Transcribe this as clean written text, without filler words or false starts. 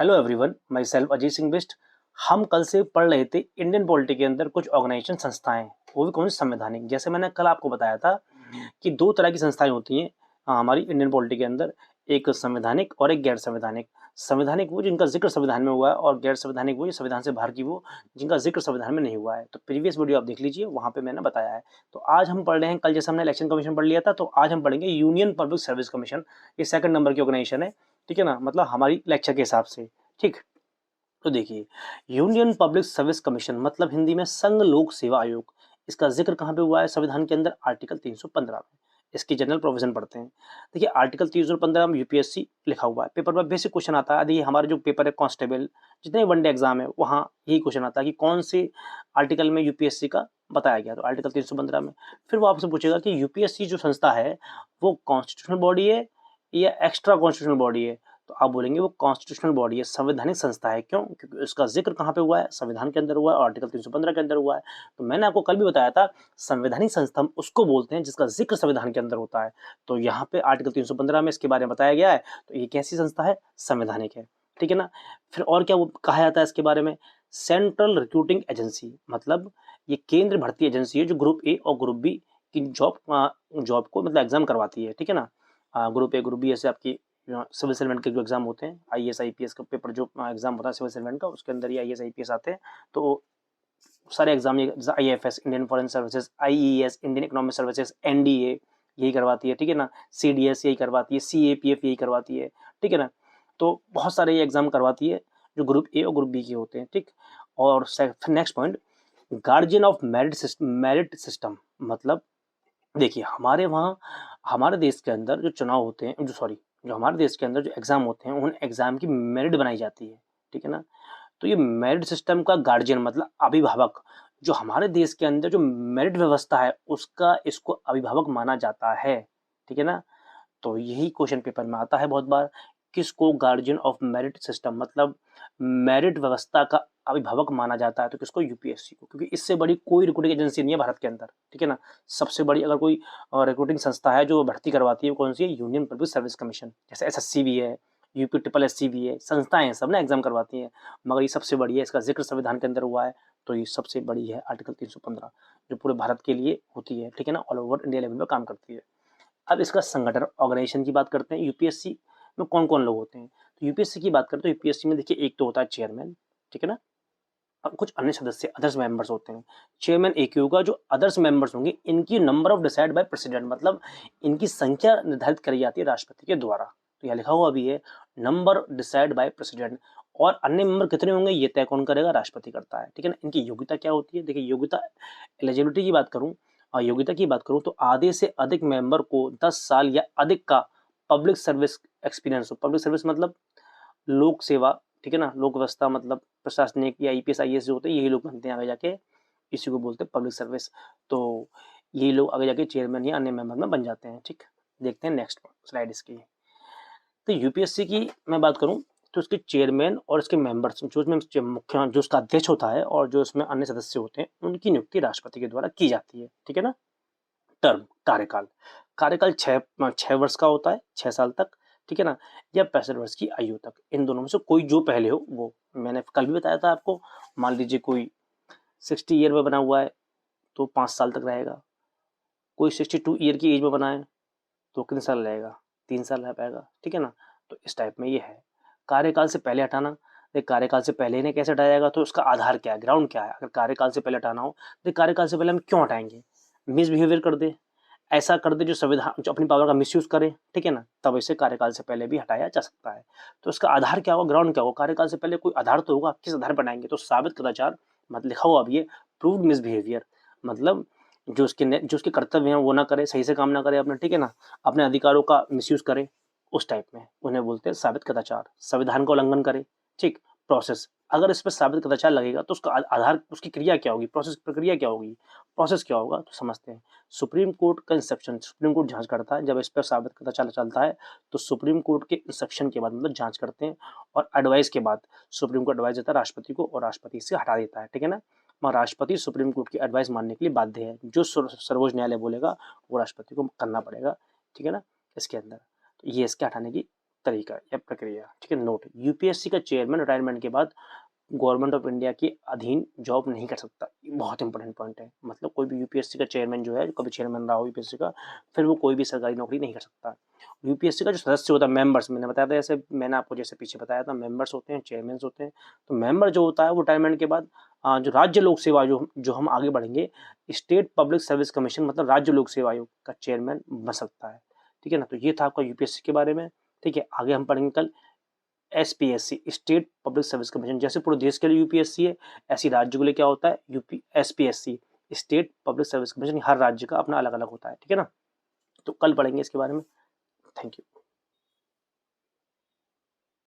Hello everyone, my self Ajit Singh Bisht. हम कल से पढ़ रहे थे इंडियन पॉलिटी के अंदर कुछ ऑर्गेनाइजेशन संस्थाएं, वो भी कौन सी संवैधानिक। जैसे मैंने कल आपको बताया था कि दो तरह की संस्थाएं होती हैं हमारी इंडियन पॉलिटी के अंदर, एक संवैधानिक और एक गैर संवैधानिक। संवैधानिक वो जिनका जिक्र संविधान में हुआ है, और गैर संवैधानिक वो संविधान से बाहर की वो जिनका जिक्र संविधान में नहीं हुआ है। तो प्रीवियस वीडियो आप देख लीजिए, वहां पे मैंने बताया है। तो आज हम पढ़ रहे हैं, कल जैसे हमने इलेक्शन कमीशन पढ़ लिया था, तो आज हम पढ़ेंगे यूनियन पब्लिक सर्विस कमीशन। ये सेकंड नंबर की ऑर्गेनाइजेशन है, ठीक है ना, मतलब हमारी लेक्चर के हिसाब से। ठीक, तो देखिए, यूनियन पब्लिक सर्विस कमीशन मतलब हिंदी में संघ लोक सेवा आयोग। इसका जिक्र कहाँ पे हुआ है संविधान के अंदर? आर्टिकल 315 में। इसकी जनरल प्रोविजन पढ़ते हैं। देखिए, आर्टिकल 315 में यूपीएससी लिखा हुआ है, पेपर में बेसिक क्वेश्चन आता है। देखिए, हमारे जो पेपर है कांस्टेबल, जितने वनडे एग्जाम है, वहाँ यही क्वेश्चन आता है कि कौन से आर्टिकल में यूपीएससी का बताया गया। तो आर्टिकल 315 में फिर वो आपसे पूछेगा कि यूपीएससी जो संस्था है वो कॉन्स्टिट्यूशनल बॉडी है या एक्स्ट्रा कॉन्स्टिट्यूशनल बॉडी है। तो आप बोलेंगे वो कॉन्स्टिट्यूशनल बॉडी है, संवैधानिक संस्था है। क्यों? क्योंकि उसका जिक्र कहाँ पे हुआ है? संविधान के अंदर हुआ है, आर्टिकल 315 के अंदर हुआ है। तो मैंने आपको कल भी बताया था, संवैधानिक संस्था हम उसको बोलते हैं जिसका जिक्र संविधान के अंदर होता है। तो यहाँ पे आर्टिकल 315 में इसके बारे में बताया गया है। तो ये कैसी संस्था है? संवैधानिक है, ठीक है ना। फिर और क्या वो कहा जाता है इसके बारे में? सेंट्रल रिक्रूटिंग एजेंसी, मतलब ये केंद्र भर्ती एजेंसी है जो ग्रुप ए और ग्रुप बी की जॉब को मतलब एग्जाम करवाती है, ठीक है ना। ग्रुप ए ग्रुप बी ऐसे आपकी सिविल सर्वेंट के जो एग्जाम होते हैं, आईएएस आईपीएस का पेपर जो एग्जाम होता है सिविल सर्वेंट का, उसके अंदर ये आईएएस आईपीएस आते हैं। तो सारे एग्जाम ये IFS Indian foreign services, IES Indian economic services, NDA यही करवाती है, ठीक है ना। सीडीएस यही करवाती है, सीएपीएफ यही करवाती है, ठीक है ना। तो बहुत सारे ये एग्जाम करवाती है जो ग्रुप ए और ग्रुप बी के होते हैं, ठीक। और next point, guardian of merit system, मतलब देखिए, हमारे वहाँ हमारे देश के अंदर जो चुनाव होते हैं, जो हमारे देश के अंदर जो एग्जाम होते हैं, उन एग्जाम की मेरिट बनाई जाती है, ठीक है ना। तो ये मेरिट सिस्टम का गार्जियन मतलब अभिभावक, जो हमारे देश के अंदर जो मेरिट व्यवस्था है उसका इसको अभिभावक माना जाता है, ठीक है ना। तो यही क्वेश्चन पेपर में आता है बहुत बार, किसको गार्जियन ऑफ मेरिट सिस्टम मतलब मेरिट व्यवस्था का अभिभावक माना जाता है? तो किसको? यूपीएससी को, क्योंकि इससे बड़ी कोई रिक्रूटिंग एजेंसी नहीं है भारत के अंदर, ठीक है ना। सबसे बड़ी अगर कोई रिक्रूटिंग संस्था है जो भर्ती करवाती है, वो कौन सी है? Union public service commission. जैसे एसएससी भी है, यूपी ट्रिपल एससी भी है, संस्थाएं हैं, सब ना एग्जाम करवाती हैं, मगर ये सबसे बड़ी है, इसका जिक्र संविधान के अंदर हुआ है। तो ये सबसे बड़ी है आर्टिकल 315, जो पूरे भारत के लिए होती है, ठीक है ना, ऑल ओवर इंडिया लेवल पर काम करती है। अब इसका संगठन ऑर्गेनाइजेशन की बात करते हैं। यूपीएससी में कौन कौन लोग होते हैं? तो यूपीएससी की बात करें तो यूपीएससी में देखिए, एक तो होता है चेयरमैन, ठीक है ना। अब कुछ अन्य सदस्य अदर्स मेंबर्स होते हैं। चेयरमैन एक ही होगा, जो अदर्स मेंबर्स होंगे इनकी number of decide by president, मतलब इनकी संख्या निर्धारित करी जाती है राष्ट्रपति के द्वारा। तो यह लिखा हुआ भी है, नंबर डिसाइड बाय प्रेसिडेंट। और अन्य मेंबर कितने होंगे ये तय कौन करेगा? राष्ट्रपति करता है, ठीक है ना। इनकी योग्यता क्या होती है? देखिए, योग्यता एलिजिबिलिटी की बात करूं, योग्यता की बात करूं तो आधे से अधिक मेंबर को 10 साल या अधिक का पब्लिक सर्विस एक्सपीरियंस हो। पब्लिक सर्विस मतलब लोक सेवा, ठीक है ना। लोक व्यवस्था मतलब प्रशासनिक या आईपीएस आईएएस जो होते हैं, यही लोग बनते हैं आगे जाके, इसी को बोलते हैं पब्लिक सर्विस। तो यही लोग आगे जाके चेयरमैन या अन्य मेंबर में बन जाते हैं, ठीक। देखते हैं नेक्स्ट स्लाइड इसकी। तो यूपीएससी की मैं बात करूं तो उसके चेयरमैन और इसके मेंबर्स, जो इसमें मुख्य जो उसका अध्यक्ष होता है और जो इसमें अन्य सदस्य होते हैं, उनकी नियुक्ति राष्ट्रपति के द्वारा की जाती है, ठीक है ना। टर्म कार्यकाल, कार्यकाल 6 वर्ष का होता है, 6 साल तक, ठीक है ना, या 65 वर्ष की आयु तक। इन दोनों में से कोई जो पहले हो वो। मैंने कल भी बताया था आपको, मान लीजिए कोई 60 ईयर में बना हुआ है तो 5 साल तक रहेगा। कोई 62 ईयर की एज में बना है तो कितने साल रहेगा? 3 साल रह पाएगा, ठीक है ना। तो इस टाइप में ये है। कार्यकाल से पहले हटाना, देख कार्यकाल से पहले इन्हें कैसे हटाया जाएगा? तो उसका आधार क्या है, ग्राउंड क्या है? अगर कार्यकाल से पहले हटाना हो, देख कार्यकाल से पहले हम क्यों हटाएंगे? मिसबिहेवियर कर दे, ऐसा कर दे जो संविधान जो अपनी पावर का मिसयूज करे, ठीक है ना, तब इसे कार्यकाल से पहले भी हटाया जा सकता है। तो इसका आधार क्या होगा, ग्राउंड क्या होगा? कार्यकाल से पहले कोई आधार तो होगा, किस आधार पर बनाएंगे? तो साबित कदाचार, मतलब लिखा हुआ भी है, प्रूव्ड मिसबिहेवियर, मतलब जो उसके कर्तव्य हैं वो ना करे, सही से काम ना करे अपना, ठीक है ना, अपने अधिकारों का मिसयूज करे, उस टाइप में उन्हें बोलते हैं साबित कदाचार। संविधान का उल्लंघन करे, ठीक। प्रोसेस, अगर इस पर साबित कदाचार लगेगा तो उसका आधार, उसकी क्रिया क्या होगी, प्रोसेस प्रक्रिया क्या होगी, प्रोसेस क्या होगा, तो समझते हैं। सुप्रीम कोर्ट का इंस्ट्रक्शन, सुप्रीम कोर्ट जांच करता है, जब इस पर साबित पता चलता है तो सुप्रीम कोर्ट के इंस्ट्रक्शन के बाद मतलब जांच करते हैं, और एडवाइस के बाद सुप्रीम कोर्ट एडवाइस देता है राष्ट्रपति को और राष्ट्रपति इसे हटा देता है, ठीक है ना। मगर राष्ट्रपति सुप्रीम कोर्ट की एडवाइस मानने के लिए बाध्य है, जो सर्वोच्च न्यायालय बोलेगा वो राष्ट्रपति को करना पड़ेगा, ठीक है ना, इसके अंदर। तो ये इसके हटाने की तरीका या प्रक्रिया, ठीक है। नोट, यूपीएससी का चेयरमैन रिटायरमेंट के बाद गवर्नमेंट ऑफ इंडिया के अधीन जॉब नहीं कर सकता। ये बहुत इंपॉर्टेंट पॉइंट है। मतलब कोई भी यूपीएससी का चेयरमैन जो है, कभी चेयरमैन रहा हो यूपीएससी का, फिर वो कोई भी सरकारी नौकरी नहीं कर सकता। यूपीएससी का जो सदस्य होता है, मेंबर्स, मैंने बताया था, जैसे मैंने आपको जैसे पीछे बताया था, मेंबर्स होते हैं, चेयरमैन होते हैं। तो मेंबर जो होता है वो रिटायरमेंट के बाद जो राज्य लोक सेवा, जो हम आगे बढ़ेंगे, स्टेट पब्लिक सर्विस कमीशन, मतलब राज्य लोक सेवा आयोग का चेयरमैन बन सकता है, ठीक है ना। तो ये था आपका यूपीएससी के बारे में, ठीक है। आगे हम पढ़ेंगे कल SPSC, state public service commission. जैसे पूरे देश के लिए यूपीएससी है, ऐसी राज्य के लिए क्या होता है, UP SPSC, state public service commission. हर राज्य का अपना अलग अलग होता है, ठीक है ना। तो कल पढ़ेंगे इसके बारे में। Thank you.